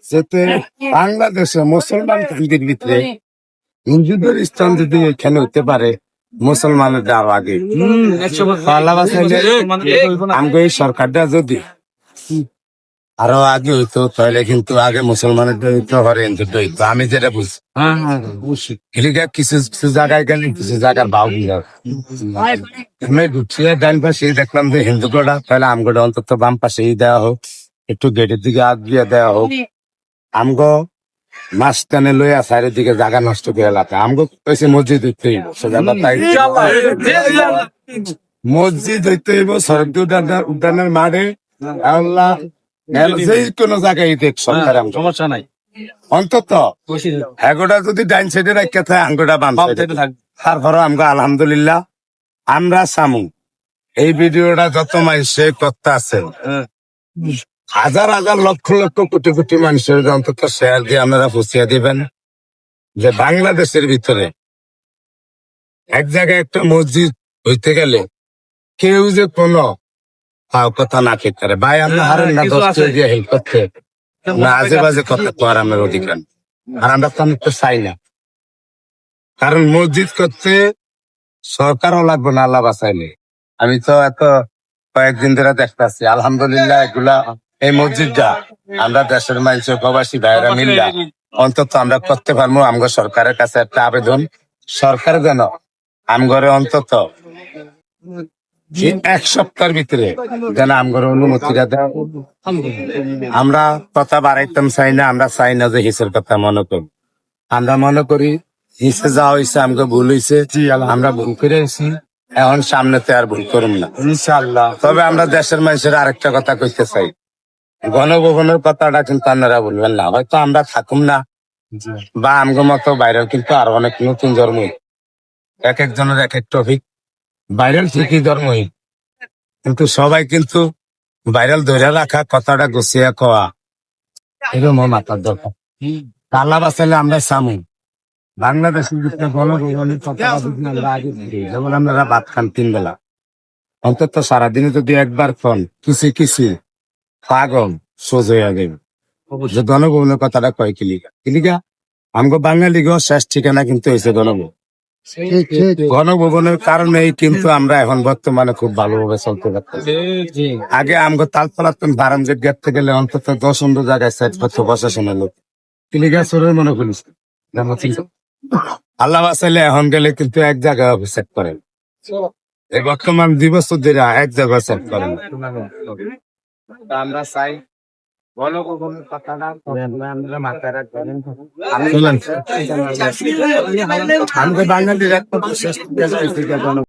যাতে বাংলাদেশে মুসলমান কান্দির ভিতরে হিন্দুদের স্থান যদি এখানে হইতে পারে মুসলমানের যাওয়ার আগে আমাকে এই সরকারটা যদি আরো আগে হইতো তাহলে কিন্তু আগে মুসলমানের হইতো হরে হিন্দুদের হইতো আমি যেটা বুঝছি কিছু কিছু জায়গায় গেলে কিছু জায়গার ভাও আমি ঢুকছি ডান পাশে দেখলাম যে হিন্দু গোড়া তাহলে আমগোড়া অন্তত বাম পাশেই দেওয়া হোক একটু গেটের দিকে আগিয়ে দেওয়া হোক আমগো মাঝখানে লইয়া সাইডের দিকে জায়গা নষ্ট করে এলাকা আমগো কইছে মসজিদ হইতে হইব মসজিদ হইতে হইব সরকারি উদ্যানের মাঠে আল্লাহ যে কোনো জায়গায় দেখ সরকার সমস্যা নাই অন্তত এগোটা যদি ডাইন সাইডে রাখতে থাকে আঙ্গোটা বাম সাইডে তারপরে আমগো আলহামদুলিল্লাহ আমরা সামু এই ভিডিওটা যত মানুষে করতে আছে হাজার হাজার লক্ষ লক্ষ কোটি কোটি মানুষের অন্তত শেয়ার দিয়ে আপনারা পৌঁছিয়ে দিবেন যে বাংলাদেশের ভিতরে এক জায়গায় একটা মসজিদ হইতে গেলে কেউ যে কোনো কথা না খেতে পারে ভাই আমরা হারেন না দশ দিয়ে হেল্প করতে না আজে বাজে কথা তো আর আমার অধিকার আর আমরা তো চাই না কারণ মসজিদ করতে সরকারও লাগবে না আল্লাহ বাঁচাইলে আমি তো এত কয়েকদিন ধরে দেখতেছি আলহামদুলিল্লাহ এগুলা এই মসজিদটা আমরা দেশের মানুষ প্রবাসী ভাইরা মিল্লা অন্তত আমরা করতে পারবো আমগো সরকারের কাছে একটা আবেদন সরকার যেন আমগরে অন্তত এক সপ্তাহের ভিতরে যেন আমগরে অনুমতিটা দেয় আমরা কথা বাড়াইতাম চাই না আমরা চাই না যে হিসের কথা মনে করি আমরা মনে করি হিসে যাওয়া হয়েছে আমাকে ভুল হয়েছে আমরা ভুল করে আছি এখন সামনেতে আর ভুল করুন না ইনশাআল্লাহ তবে আমরা দেশের মানুষের আরেকটা কথা কইতে চাই গণভবনের কথাটা কিন্তু আপনারা বলবেন না হয়তো আমরা থাকুম না বা আমগো মতো বাইরেও কিন্তু আরো অনেক নতুন ধর্মই এক একজনের এক এক টপিক ভাইরাল ঠিকই ধর্মই কিন্তু সবাই কিন্তু ভাইরাল ধরে রাখা কথাটা গুছিয়ে কওয়া এরকম মাথার দরকার আল্লাহ বাঁচাইলে আমরা সামু বাংলাদেশের ভিতরে গণভবনের কথা যেমন আপনারা ভাত খান 3 বেলা অন্তত সারাদিনে যদি একবার খান কিছু কিছু পাগল সোজ হয়ে যাবে যে গণভবনের কথাটা কয় কিলিকা আমগো বাঙালি গো শেষ ঠিকানা কিন্তু হয়েছে গণভবন গণভবনের কারণেই কিন্তু আমরা এখন বর্তমানে খুব ভালোভাবে চলতে পারতেছি আগে আমগো তালতলাতন বারামগেট গেটতে গেলে অন্তত 10-15 জায়গায় সেট করতে প্রশাসনের লোক কিলিকা সরের মনে করিস আল্লাহ বাঁচাইলে এখন গেলে কিন্তু এক জায়গায় সেট করেন এই বর্তমান 2 বছর ধরে এক জায়গায় সেট করেন আমরা চাই গণভবনের কথাটা আমরা মাথায় রাখবেন আমি বাঙালির এক